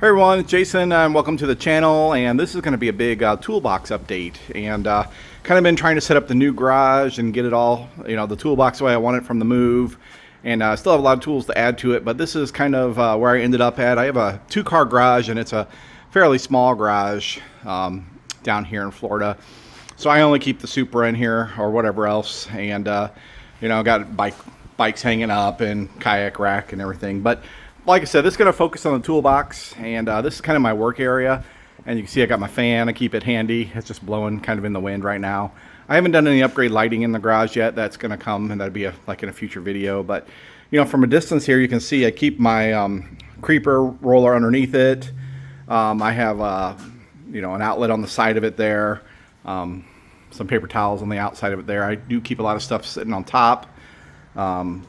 Hey everyone, it's Jason, and welcome to the channel. And this is going to be a big toolbox update. And kind of been trying to set up the new garage and get it all, the toolbox the way I want it from the move. And I still have a lot of tools to add to it, but this is kind of where I ended up at. I have a 2-car garage, and it's a fairly small garage down here in Florida. So I only keep the Supra in here or whatever else, and got bikes hanging up and kayak rack and everything. But like I said, this is going to focus on the toolbox, and this is kind of my work area. And you can see I got my fan. I keep it handy. It's just blowing kind of in the wind right now. I haven't done any upgrade lighting in the garage yet. That's going to come, and that'll be like in a future video. But from a distance here, you can see I keep my creeper roller underneath it. I have an outlet on the side of it there. Some paper towels on the outside of it there. I do keep a lot of stuff sitting on top.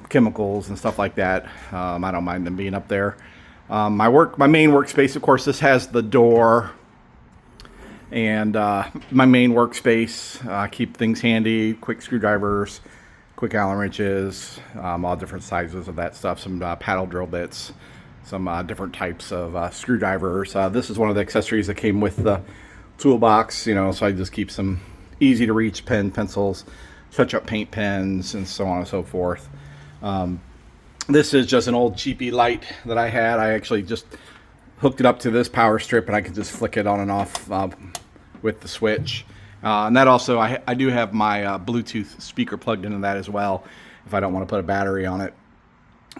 Chemicals and stuff like that. I don't mind them being up there. My main workspace, of course, this has the door and my main workspace. I keep things handy, quick screwdrivers, quick Allen wrenches, all different sizes of that stuff, some paddle drill bits, some different types of screwdrivers. This is one of the accessories that came with the toolbox, so I just keep some easy to reach pencils, touch-up paint pens, and so on and so forth. This is just an old cheapy light that I had. I actually just hooked it up to this power strip, and I can just flick it on and off with the switch. And that also, I do have my Bluetooth speaker plugged into that as well, if I don't want to put a battery on it.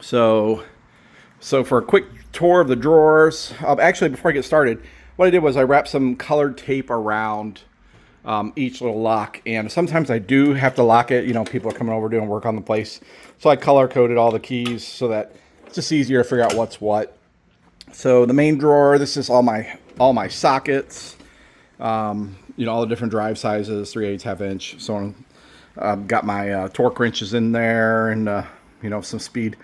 So for a quick tour of the drawers, actually before I get started, what I did was I wrapped some colored tape around each little lock, and sometimes I do have to lock it. People are coming over doing work on the place, so I color coded all the keys so that it's just easier to figure out what's what. So the main drawer, this is all my sockets, all the different drive sizes, 3/8, half-inch, so on. Got my torque wrenches in there, and some speed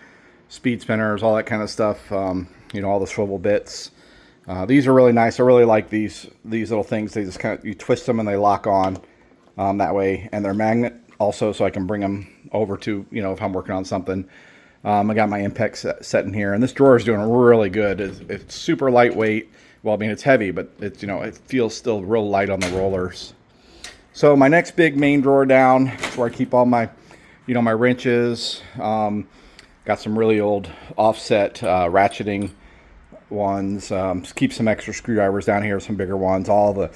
spinners, all that kind of stuff. All the swivel bits. These are really nice. I really like these little things. They just you twist them and they lock on that way, and they're magnet also, so I can bring them over to if I'm working on something. I got my Impex set in here, and this drawer is doing really good. It's super lightweight. Well, I mean, it's heavy, but it's it feels still real light on the rollers. So my next big main drawer down is where I keep all my my wrenches. Got some really old offset ratcheting ones. Keep some extra screwdrivers down here, some bigger ones, all the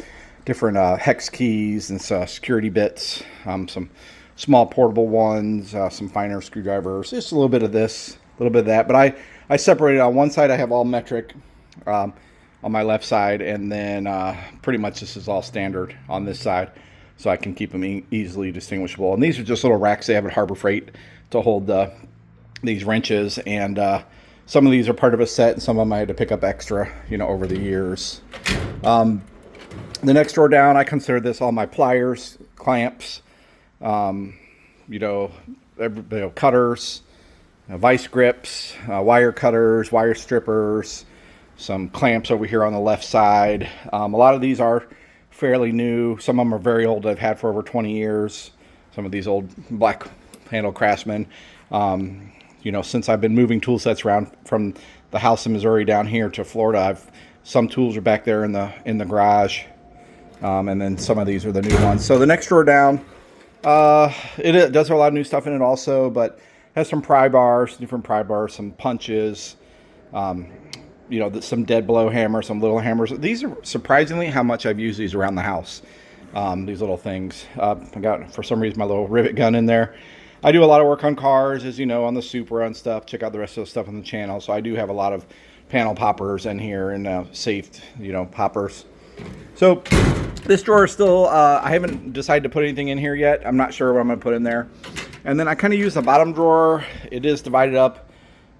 different hex keys and security bits, some small portable ones, some finer screwdrivers, just a little bit of this, a little bit of that. But I separated. On one side I have all metric, on my left side, and then pretty much this is all standard on this side, so I can keep them easily distinguishable. And these are just little racks they have at Harbor Freight to hold these wrenches, and some of these are part of a set, and some of them I had to pick up extra, over the years. The next drawer down, I consider this all my pliers, clamps, cutters, vice grips, wire cutters, wire strippers, some clamps over here on the left side. A lot of these are fairly new. Some of them are very old. I've had for over 20 years. Some of these old black handle Craftsman. Since I've been moving tool sets around from the house in Missouri down here to Florida, some tools are back there in the garage, and then some of these are the new ones. So the next drawer down, it does have a lot of new stuff in it also, but has some pry bars, different pry bars, some punches, some dead blow hammers, some little hammers. These are surprisingly how much I've used these around the house. These little things. I got, for some reason, my little rivet gun in there. I do a lot of work on cars, as you know, on the Supra and stuff. Check out the rest of the stuff on the channel. So I do have a lot of panel poppers in here, and safe, poppers. So this drawer is still, I haven't decided to put anything in here yet. I'm not sure what I'm going to put in there. And then I kind of use the bottom drawer. It is divided up,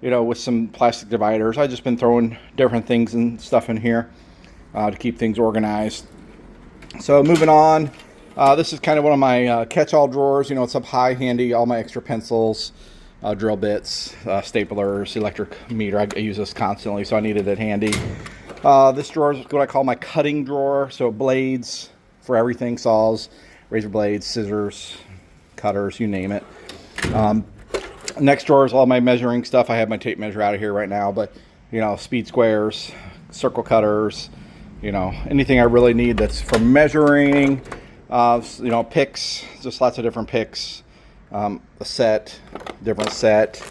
with some plastic dividers. I've just been throwing different things and stuff in here to keep things organized. So moving on. This is kind of one of my catch-all drawers. It's up high, handy, all my extra pencils, drill bits, staplers, electric meter. I use this constantly, so I needed it handy. This drawer is what I call my cutting drawer. So blades for everything, saws, razor blades, scissors, cutters, you name it. Next drawer is all my measuring stuff. I have my tape measure out of here right now, but speed squares, circle cutters, you know, anything I really need that's for measuring, you know, picks, just lots of different picks, a set, different set,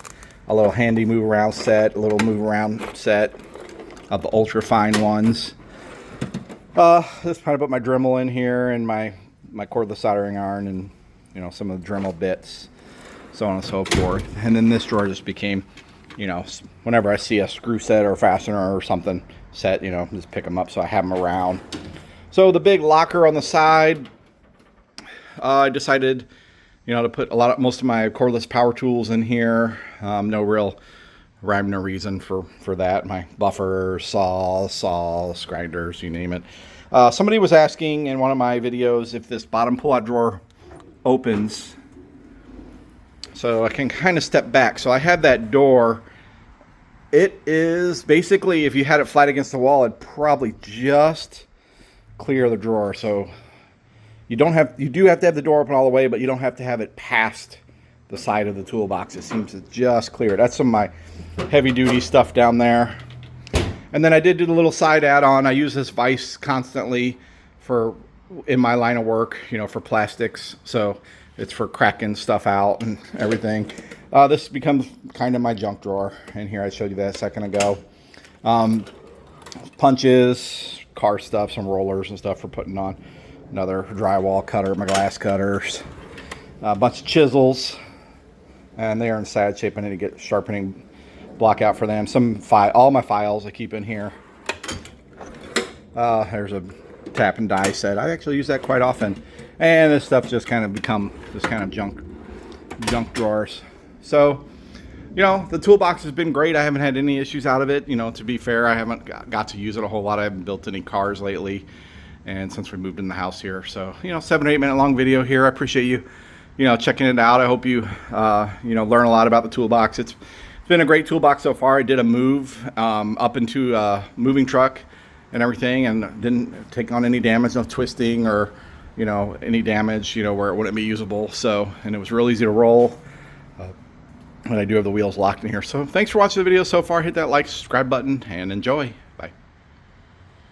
a little handy move around set, a little move around set of the ultra fine ones. Just trying to put my Dremel in here and my cordless soldering iron and, you know, some of the Dremel bits, so on and so forth. And then this drawer just became, you know, whenever I see a screw set or a fastener or something set, you know, just pick them up so I have them around. So the big locker on the side, I decided, you know, to put most of my cordless power tools in here. No real rhyme or reason for that. My buffers, saws, grinders, you name it. Somebody was asking in one of my videos if this bottom pull-out drawer opens, so I can kind of step back. So I have that door. It is basically, if you had it flat against the wall, it'd probably just clear the drawer. So you do have to have the door open all the way, but you don't have to have it past the side of the toolbox. It seems to just clear. That's some of my heavy duty stuff down there. And then I did do the little side add-on. I use this vise constantly in my line of work, you know, for plastics. So it's for cracking stuff out and everything. This becomes kind of my junk drawer in here. I showed you that a second ago. Punches, car stuff, some rollers and stuff for putting on. Another drywall cutter, my glass cutters. A bunch of chisels. And they are in sad shape. I need to get a sharpening block out for them. All my files I keep in here. There's a tap and die set. I actually use that quite often. And this stuff just kind of become this kind of junk drawers. So, you know, the toolbox has been great. I haven't had any issues out of it. You know, to be fair, I haven't got to use it a whole lot. I haven't built any cars lately, and since we moved in the house here. So, you know, 7 or 8 minute long video here. I appreciate you, you know, checking it out. I hope you, you know, learn a lot about the toolbox. It's been a great toolbox so far. I did a move up into a moving truck and everything, and didn't take on any damage, no twisting or, you know, any damage, you know, where it wouldn't be usable. So, and it was real easy to roll. And I do have the wheels locked in here. So thanks for watching the video so far. Hit that like, subscribe button, and enjoy.